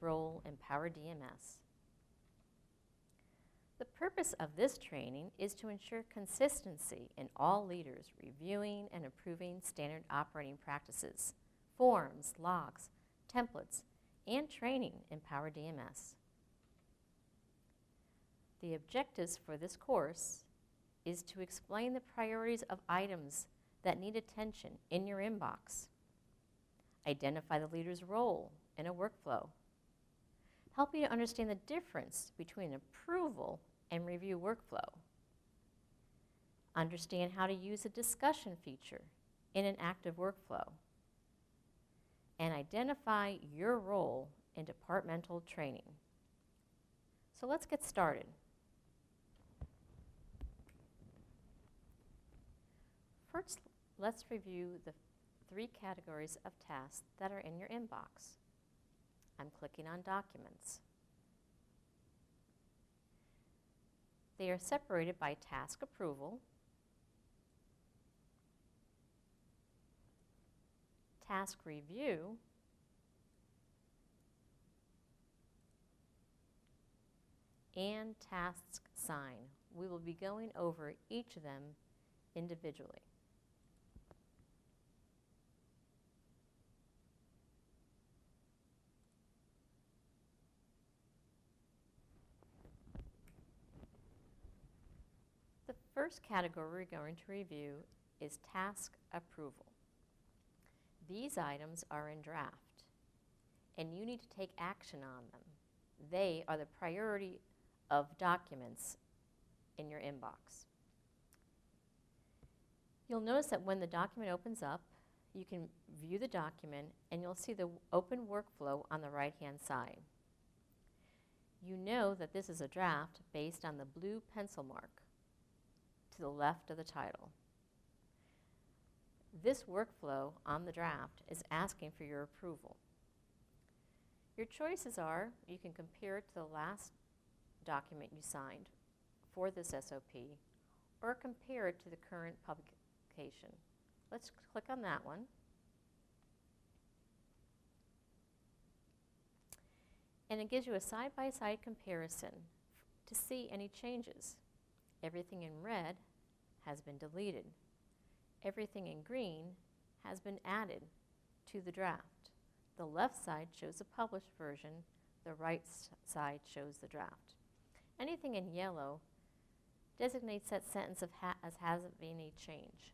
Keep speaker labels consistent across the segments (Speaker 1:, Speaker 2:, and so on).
Speaker 1: role in PowerDMS. The purpose of this training is to ensure consistency in all leaders reviewing and approving standard operating practices, forms, logs, templates, and training in PowerDMS. The objectives for this course is to explain the priorities of items that need attention in your inbox, identify the leader's role in a workflow, help you to understand the difference between approval and review workflow, understand how to use a discussion feature in an active workflow, and identify your role in departmental training. So let's get started. First, let's review the 3 categories of tasks that are in your inbox. I'm clicking on Documents. They are separated by task approval, task review, and task sign. We will be going over each of them individually. The first category we're going to review is task approval. These items are in draft, and you need to take action on them. They are the priority of documents in your inbox. You'll notice that when the document opens up, you can view the document, and you'll see the open workflow on the right-hand side. You know that this is a draft based on the blue pencil mark to the left of the title. This workflow on the draft is asking for your approval. Your choices are, you can compare it to the last document you signed for this SOP, or compare it to the current publication. Let's click on that one. And it gives you a side-by-side comparison to see any changes. Everything in red has been deleted. Everything in green has been added to the draft. The left side shows the published version, the right side shows the draft. Anything in yellow designates that sentence as hasn't been a change.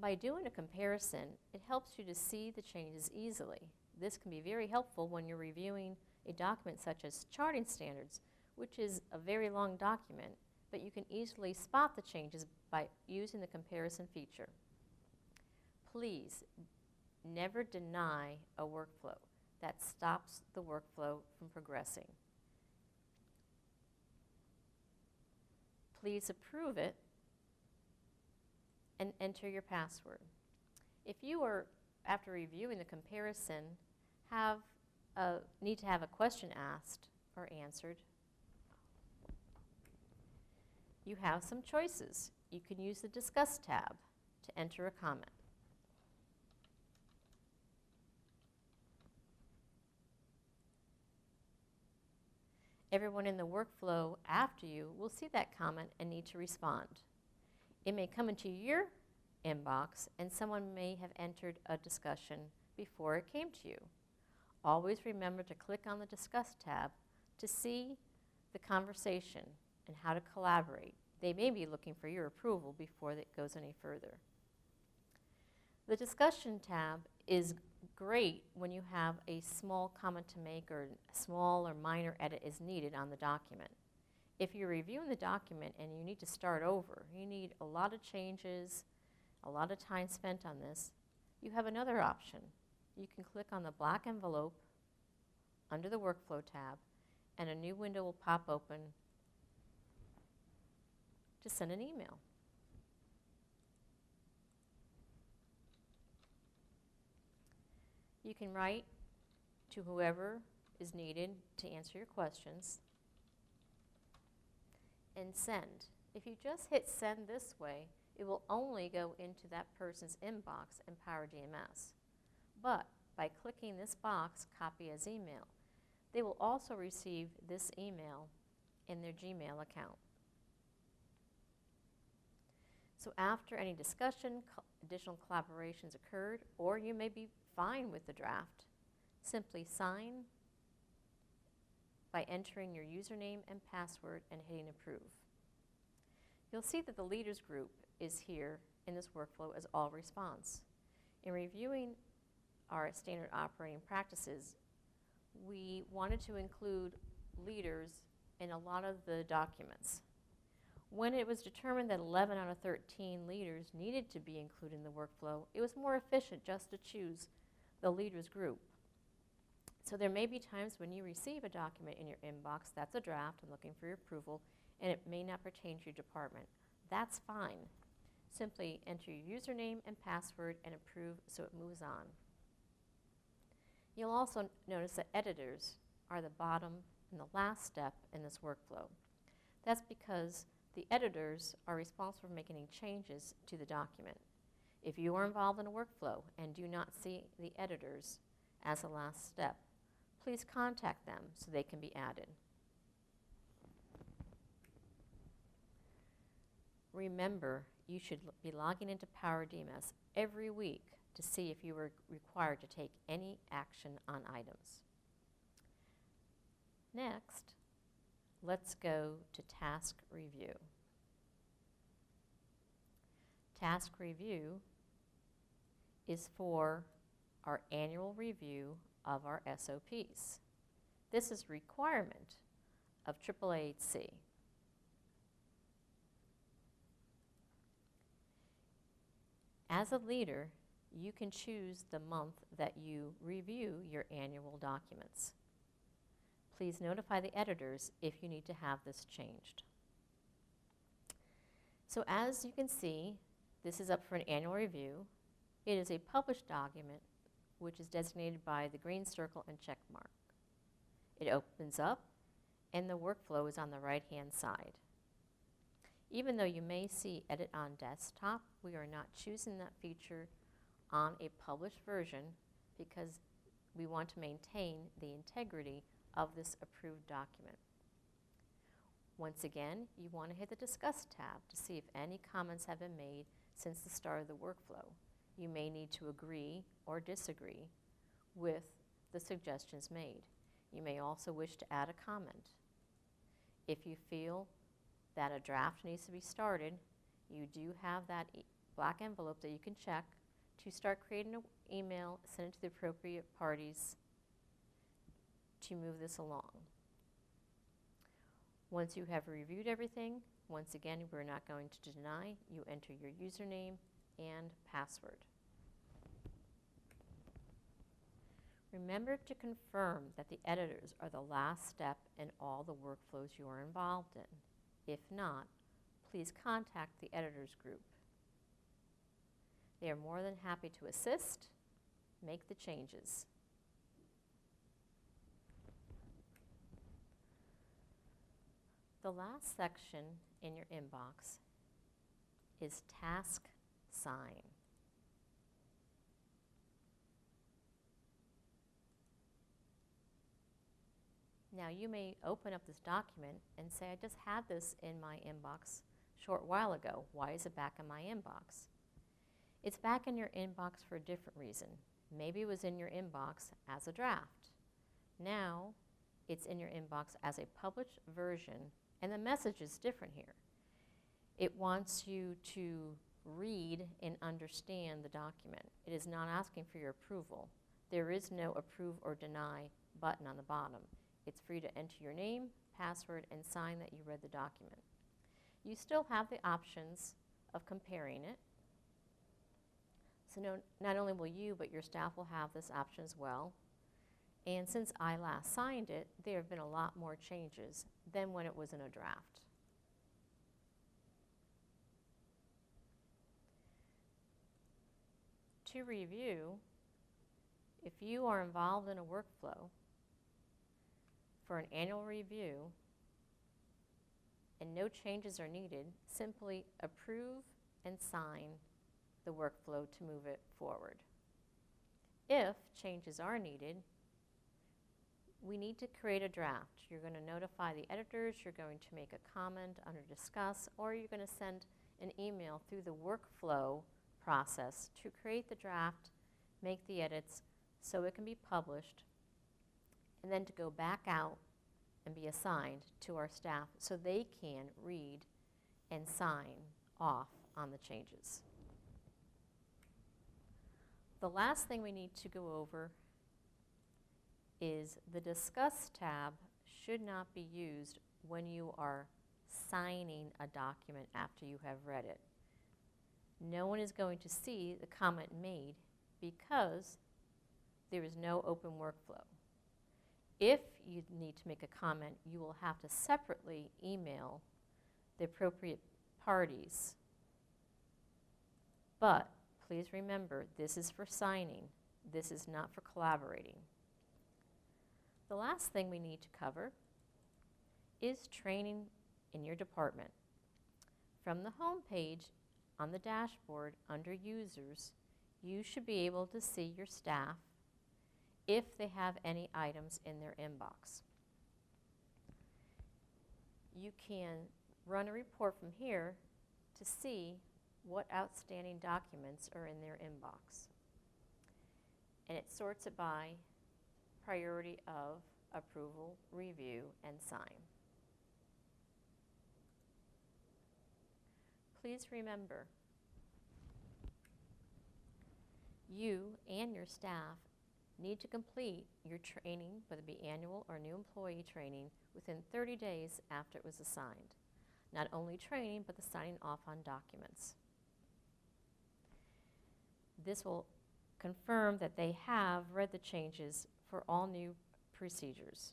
Speaker 1: By doing a comparison, it helps you to see the changes easily. This can be very helpful when you're reviewing a document such as charting standards, which is a very long document, but you can easily spot the changes by using the comparison feature. Please never deny a workflow. That stops the workflow from progressing. Please approve it and enter your password. If you are, after reviewing the comparison, need to have a question asked or answered, you have some choices. You can use the Discuss tab to enter a comment. Everyone in the workflow after you will see that comment and need to respond. It may come into your inbox and someone may have entered a discussion before it came to you. Always remember to click on the Discuss tab to see the conversation and how to collaborate. They may be looking for your approval before it goes any further. The Discussion tab is great when you have a small comment to make or a small or minor edit is needed on the document. If you're reviewing the document and you need to start over, you need a lot of changes, a lot of time spent on this, you have another option. You can click on the black envelope under the Workflow tab, and a new window will pop open to send an email. You can write to whoever is needed to answer your questions and send. If you just hit send this way, it will only go into that person's inbox in PowerDMS. But by clicking this box, Copy as Email, they will also receive this email in their Gmail account. So after any discussion, additional collaborations occurred, or you may be fine with the draft, simply sign by entering your username and password and hitting Approve. You'll see that the leaders group is here in this workflow as all response. In reviewing our standard operating practices, we wanted to include leaders in a lot of the documents. When it was determined that 11 out of 13 leaders needed to be included in the workflow, it was more efficient just to choose the leaders group. So there may be times when you receive a document in your inbox that's a draft and looking for your approval, and it may not pertain to your department. That's fine. Simply enter your username and password and approve so it moves on. You'll also notice that editors are the bottom and the last step in this workflow. That's because the editors are responsible for making any changes to the document. If you are involved in a workflow and do not see the editors as the last step, please contact them so they can be added. Remember, you should be logging into PowerDMS every week to see if you are required to take any action on items. Next, let's go to Task Review. Task Review is for our annual review of our SOPs. This is a requirement of AAA-HC. As a leader, you can choose the month that you review your annual documents. Please notify the editors if you need to have this changed. So as you can see, this is up for an annual review. It is a published document which is designated by the green circle and check mark. It opens up and the workflow is on the right-hand side. Even though you may see Edit on Desktop, we are not choosing that feature on a published version because we want to maintain the integrity of this approved document. Once again, you want to hit the Discuss tab to see if any comments have been made since the start of the workflow. You may need to agree or disagree with the suggestions made. You may also wish to add a comment. If you feel that a draft needs to be started, you do have that black envelope that you can check to start creating an email, send it to the appropriate parties to move this along. Once you have reviewed everything, once again, we're not going to deny. You enter your username and password. Remember to confirm that the editors are the last step in all the workflows you are involved in. If not, please contact the editors group. They are more than happy to assist, make the changes. The last section in your inbox is Task Sign. Now you may open up this document and say, I just had this in my inbox a short while ago. Why is it back in my inbox? It's back in your inbox for a different reason. Maybe it was in your inbox as a draft. Now it's in your inbox as a published version, and the message is different here. It wants you to read and understand the document. It is not asking for your approval. There is no approve or deny button on the bottom. It's free to enter your name, password, and sign that you read the document. You still have the options of comparing it. So not only will you, but your staff will have this option as well. And since I last signed it, there have been a lot more changes than when it was in a draft. To review, if you are involved in a workflow for an annual review and no changes are needed, simply approve and sign the workflow to move it forward. If changes are needed, we need to create a draft. You're going to notify the editors, you're going to make a comment under discuss, or you're going to send an email through the workflow process to create the draft, make the edits so it can be published, and then to go back out and be assigned to our staff so they can read and sign off on the changes. The last thing we need to go over is the Discuss tab should not be used when you are signing a document after you have read it. No one is going to see the comment made because there is no open workflow. If you need to make a comment, you will have to separately email the appropriate parties. But please remember, this is for signing. This is not for collaborating. The last thing we need to cover is training in your department. From the home page on the dashboard under Users, you should be able to see your staff if they have any items in their inbox. You can run a report from here to see what outstanding documents are in their inbox. And it sorts it by priority of approval, review, and sign. Please remember, you and your staff need to complete your training, whether it be annual or new employee training, within 30 days after it was assigned. Not only training, but the signing off on documents. This will confirm that they have read the changes for all new procedures.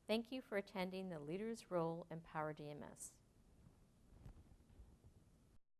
Speaker 1: Thank you for attending the Leader's Role in PowerDMS.